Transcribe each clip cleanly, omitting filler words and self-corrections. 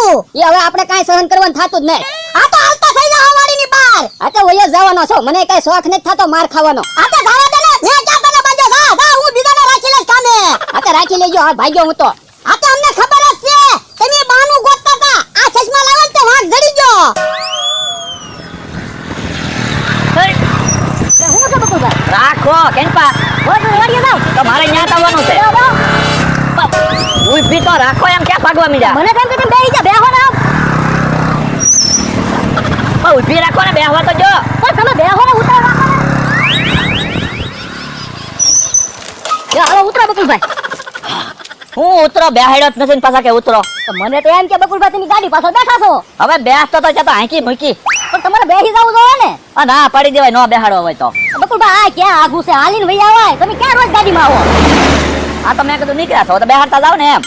તું એ હવે આપણે કાઈ સહન કરવાનું થાતું જ નહીં આ તો હાલતા થઈ જા વાડીની બહાર આ તો વયો જવાનો છો મને કાઈ શોખ નથી થાતો માર ખાવાનો આ તો જવા દે ને મેં ક્યાં તને બાજો જા હું બીજાને રાખી લઈશ કામે આ તો રાખી લેજો આ ભાગ્યો હું તો આ તો અમને ખબર જ છે તમે બાનું ગોતતા હતા આ ચશ્મા લાવન તે વાંક જડી ગયો હું તો બકુલભાઈ રાખો કેનપા વાડીએ જાવ તો મારે ન્યા આવવાનું છે ઉભી તો રાખો એમ ક્યાં ભાગવા મીડા મને કેમ કે તમે બેહી જા બેહો ના ઉભી રાખો ને બેહવા તો જો પણ તમે બેહો ને ઉતરો રાખો ને યો હાલો ઉતરો બકુલભાઈ હું ઉતરો બેહાડ્યો જ નથી ને પાછા કે ઉતરો તો મને તો એમ કે બકુલભાઈ તમે ગાડી પાછળ બેઠા છો હવે બેસતો તો જતો હાંકી મૂકી પણ તમારે બેહી જાવું જોઈએ ને આ ના પાડી દેવાય નો બેહાડો હોય તો બકુલભાઈ આ ક્યાં આઘું છે હાલીને વઈ આવાય તમે ક્યાં રોજ ગાડીમાં આવો આ તો મેં કીધું નીકળ્યા છો તો બેહાડતા જાવ ને એમ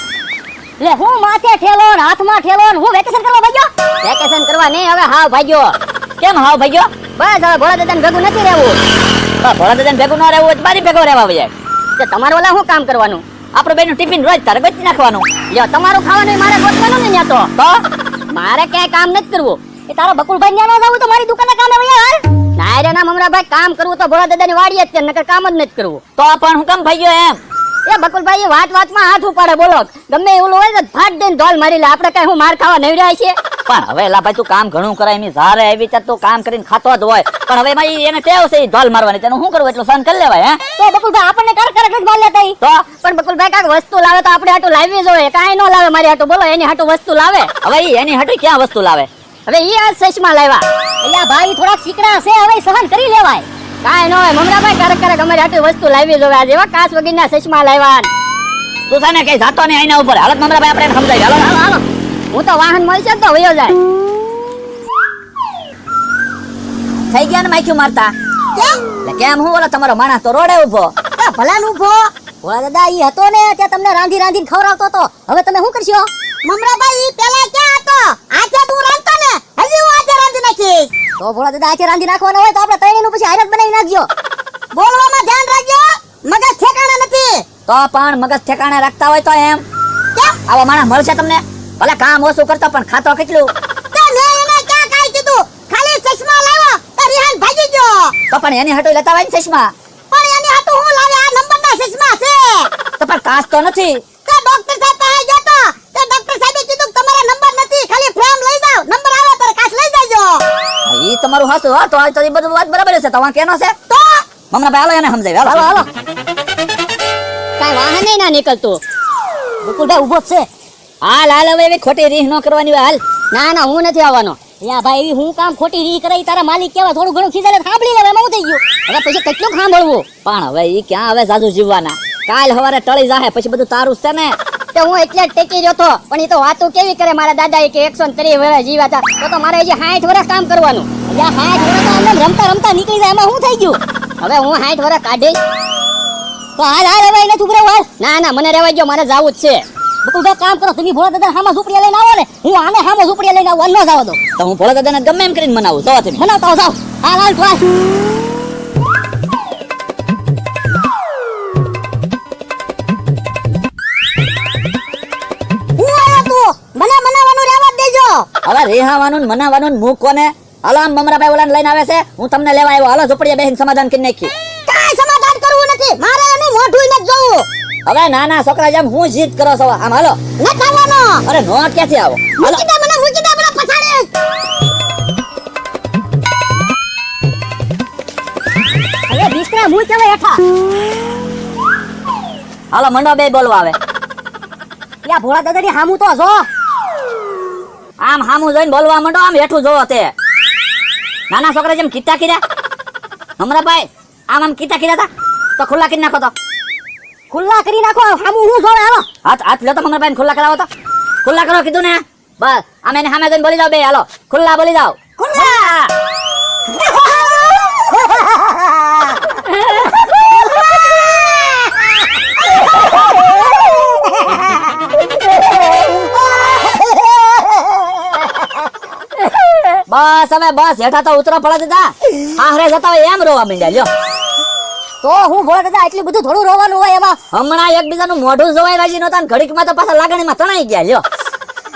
લે હું માથે ઠેલો ને હાથમાં ઠેલો ને હું વેકેશન કરવા ભાગ્યો વેકેશન કરવા નહીં હવે હાવ ભાગ્યો કેમ હાવ ભાગ્યો બસ હવે ભોળા દાદાને ભેગું નથી રહેવું ભોળા દાદાને ભેગું ન રહેવું હોય તો મારી ભેગો રહેવા જાય તો તમારે ઓલા શું કામ કરવાનું આપણું બેનું ટિફિન રોજ તારે ગોતી નાખવાનું લ્યો તમારું ખાવાનું મારે ગોતવાનું ને ન્યા તો મારે ક્યાંય કામ નથી કરવું એ તારા બકુલભાઈ ન્યા ન જાવું તો મારી દુકાને કામે વયા હાલ ના રે ના મમરાભાઈ કામ કરવું તો ભોળા દાદાની વાડીએ જ છે નકર કામ જ નથી કરવું તો પણ હું કેમ ભાગ્યો એમ એ બકુલભાઈ વાતમાં હાથ ઉપાડે બોલો ગમે એવું હોય તો ફાટ દઈને ઢોલ મારી લે આપણે કઈ હું માર ખાવા નહીં રહ્યા છે પણ હવે એલા ભાઈ તું કામ ઘણું કરાય એની ઝારે આવી ત્યાં તું કામ કરીને ખાતો જ હોય પણ હવે ભાઈ એને ટેવ છે ઢોલ મારવાની તેનું શું કરવું એટલું સહન કરી લેવાય હે તો બકુલભાઈ આપણને કરક જ માર લેતા ઈ. તો પણ બકુલભાઈ કાક વસ્તુ લાવે તો આપણે હાટું લાવવી જોઈએ કાંઈ ન લાવે મારી હાટું બોલો એની હાટું વસ્તુ લાવે હવે એની હાટુ ક્યાં વસ્તુ લાવે હવે ઈ આ સચમાં લાવ્યા અલ્યા ભાઈ થોડાક શીકડા છે હવે સહન કરી લેવાય કાંઈ ન હોય મમરાભાઈ ક્યારેક અમારી હાટું વસ્તુ લાવવી જોઈએ આજે એવા કાચ વગરના સચમાં લાવ્યા તું છે ને કઈ જાતો ને આઈના ઉપર હાલત મમરા ભાઈ આપણે સમજાય હાલો હાલો હાલો હું તો વાહન મળશે તો વયો જાય થઈ ગયા ને માખ્યું મારતા એટલે કેમ હું ઓલો તમારો માણસ તો રોડે ઉભો ભલાન ઉભો ભોળા દાદા ઈ હતો ને ત્યાં તમને રાંધી રાંધીને ખવડાવતો હતો હવે તમે શું કરશો મમરાભાઈ ઈ પેલા ક્યાં હતો આજે તું રાંધતો ને હજી હું આજે રાંધી નાખીશ તો ભોળા દાદા આજે રાંધી નાખવાનો હોય તો આપણે ત્રણેયનું પછી હારત બનાવી નાખજો બોલવામાં ધ્યાન રાખજો મગજ ઠેકાણા નથી તો પણ મગજ ઠેકાણે રાખતા હોય તો એમ કેમ આવો માણસ મળશે તમને ભલે કામ ઓછું કરતો પણ ખાતો કેટલું તો મેં એને ક્યાં કાઈ કીધું ખાલી ચશ્મા લાવ્યો તો રિહાન ભાગી ગયો તો પણ એની હાટુ લેતા હોય ને ચશ્મા પણ એની હાટુ હું લાવે આ નંબરના ચશ્મા છે તો પણ કાચ તો નથી તો ડોક્ટર સાહેબ પાસે ગયો તો ડોક્ટર સાહેબે કીધું કે તમારા નંબર નથી ખાલી ફ્રેમ લઈ જાવ નંબર આવે તો કાચ લઈ જાજો ઈ તમારું હાસું હા તો આ તો ઈ બધું વાત બરાબર છે તો વાં કેનો છે તો મમરા ભાઈ હાલો એને સમજાય હાલો હાલો કાઈ વાહને ના નીકળતો બકુલભાઈ ઉભો છે હાલ હાલ હવે એવી ખોટી રીહ ન કરવાની હોય હાલ ના ના હું નથી આવવાનો યા ભાઈ એવી હું કામ ખોટી રી કરાઈ તારા માલિક કેવા થોડું ઘણું ખીજાલે સાંભળી લેવા એમાં હું થઈ ગયું હવે પછી કેટલું સાંભળવું પણ હવે ઈ ક્યાં હવે સાજુ જીવવાના કાલ હવારે ટળી જાહે પછી બધું તારું છે ને તો હું એટલે જ ટેકી રહ્યો તો પણ એ તો વાતો કેવી કરે મારા દાદાએ કે 130 વર્ષ જીવ્યા હતા તો મારે હજી 60 વર્ષ કામ કરવાનું યા 60 વર્ષ તો એમને રમતા રમતા નીકળી જાય એમાં હું થઈ ગયું હવે હું 60 વર્ષ કાઢીશ તો હાલ હાલ હવે એને ઉભરે હાલ ના ના મને રહેવા ગયો મારે જાવું જ છે બકુલભાઈ કામ કરો તમે ભોળા દાદા હામાં ઝૂંપડી લઈને આવો ને હું આને હામાં ઝૂંપડી લઈને આવું ન જાવ દો તો હું ભોળા દાદાને ગમે એમ કરીને મનાવું જો તમે બનાવતા જાવ હાલ હાલ હાલ હવે રેહાવાનું ને મનાવાનું ને મૂકો ને હાલો આમ મમરાભાઈ ઓલાને લઈને આવે છે હું તમને લેવા આવ્યો હાલો ઝૂંપડીએ બેસીને સમાધાન કરી નાખી કાઈ સમાધાન કરવું નથી મારે એનું મોઢું ન જોવું હવે નાના છોકરા જેમ હું જીત કરો છો આમ હાલો ન ખાવાનો અરે નો ક્યાંથી આવો હાલો મૂકી દે મને પછાડે અરે દીકરા હું કેવે હેઠા હાલો મંડો બે બોલવા આવે યા ભોળા દાદાની હામું તો જો આમ હામું જોઈને બોલવા મંડો આમ હેઠું જોવો તે નાના છોકરા જેમ કીતા કીધા મમરાભાઈ આમ આમ કીતા કીધા તા તો ખુલ્લા કરી નાખો તો ખુલ્લા કરી નાખો હામું હું જોવે હાલો હાથ હાથ લ્યો તો મમરાભાઈ ખુલ્લા કરાવો તો ખુલ્લા કરો કીધું ને બસ આમ એને સામે જોઈને બોલી જાવ બે હાલો ખુલ્લા બોલી જાવ ખુલ્લા બસ હવે બસ હેઠા તો ઉતરો પડે દીધા આહરે જતા હોય એમ રોવા માંડ્યા લ્યો તો હું ભોળા દાદા એટલું બધું થોડું રોવાનું હોય એમાં હમણાં એકબીજાનું મોઢું જોવાય રાજી નહોતા ને ઘડીકમાં તો પાછા લાગણીમાં તણાઈ ગયા લ્યો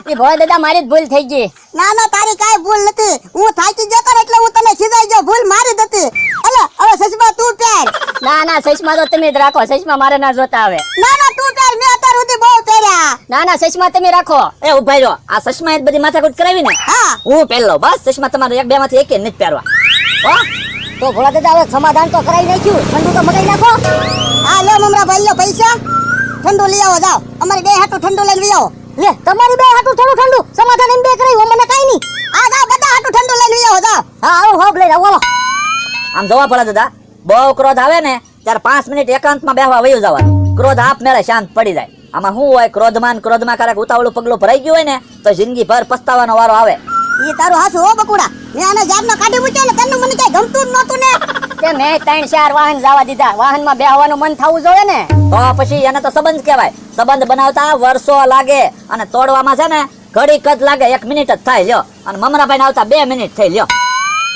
એ ભોળા દાદા મારી જ ભૂલ થઈ ગઈ. ના ના તારી કાંઈ ભૂલ નથી. હું થાકી જતો ને એટલે હું તને ખીજાઈ ગયો. ભૂલ મારી જ હતી. અલે હવે સસમા તું પહેર. ના ના ચશ્મા તો તમે જ રાખો, ચશ્મા મારે ના જોતા આવે. ના ના તું પહેર. મેં અત્યાર સુધી બહુ પહેર્યા. ના ના ચશ્મા તમે રાખો. એ ઉભાઈ રહ્યો, આ ચશ્મા બધી માથાકૂટ કરાવી ને હા હું પહેરી લઉં. બસ ચશ્મા તમારે એક બે માંથી એક નથી પહેરવા. હો? તો ભોળા દાદા હવે સમાધાન તો કરાવી નાખ્યું, ઠંડુ તો મગાઈ નાખો. હા લો મમરા ભાઈ લો પૈસા. ઠંડુ લઈ આવો જાઓ. અમારી બે હાટું ઠંડુ લઈને લઈ આવો. લે તમારી બે હાટું થોડું ઠંડુ, સમાધાન એમ બે કરાવ્યું, મને કાઈ નહીં. આ જાઓ બધા હાટું ઠંડુ લઈને લઈ આવો જાઓ. હા આવો હોબ લઈ આવો. આમ જોવા પડે દાદા, બહુ ક્રોધ આવે ને ત્યારે 5 મિનિટ એકાંતમાં બેહવા વયું જવાનું. ક્રોધ આપમેળે શાંત પડી જાય. આમાં શું હોય, ક્રોધમાં ક્યારેક ઉતાવળું પગલું ભરાઈ ગયું હોય ને તો જિંદગી ભર પસ્તાવાનો વારો આવે. ઈ તારું હાસુ હો બકુડા. મેં આને જારનો કાઢી મૂક્યો ને તને મને કઈ ગમતું જ નહોતું ને. તે મેં 3-4 વાહન જવા દીધા. વાહનમાં બેહવાનું મન થવું જોઈએ ને. તો પછી એને તો સંબંધ કહેવાય. સંબંધ બનાવતા વર્ષો લાગે અને તોડવામાં છે ને ઘડીક જ લાગે, 1 મિનિટ જ થાય લ્યો. અને મમરાભાઈ ને આવતા 2 મિનિટ થઈ લ્યો.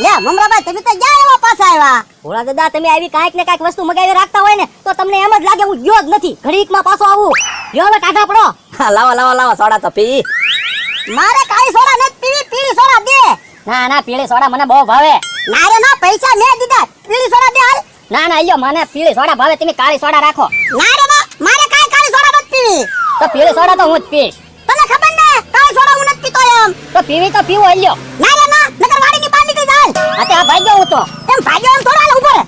લે મમરાભાઈ તમે તો ગયા એવા પાછા આવ્યા. ભોળા દાદા તમે આવી કાંઈક ને કાંઈક વસ્તુ મગાવી રાખતા હોય ને તો તમને એમ જ લાગે હું ગયો જ નથી, ઘડીકમાં પાછો આવું. લ્યો હવે ટાઢા પડો. હા, લાવો સોડા તો પી. મારે કાળી સોડા નથી પીવી. પીળી સોડા દે. ના ના પીળી સોડા મને બહુ ભાવે. ના રે ના પૈસા મેં દીધા. પીળી સોડા દે હાલ. ના ના લ્યો મને પીળી સોડા ભાવે, તમે કાળી સોડા રાખો. ના રે ના મારે કાંઈ કાળી સોડા નથી પીવી. તો પીળી સોડા તો હું જ પીશ. તને ખબર ને કાળી સોડા હું નથી પીતો એમ. તો પીવી તો પીવો લ્યો. ના રે ના નકર વાડીની બહાર નીકળી જાય. આ તે આ ભાગ્યો હું તો. એમ ભાગ્યો એમ થોડા હાલ ઉભો રે.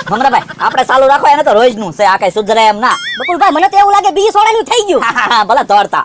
મમરાભાઈ આપણે ચાલુ રાખો, એને તો રોજનું છે, આ કઈ સુધરે એમ ના. બકુલભાઈ મને તો એવું લાગે બીજી સોડાનું થઈ ગયું. ભલે તોડતા.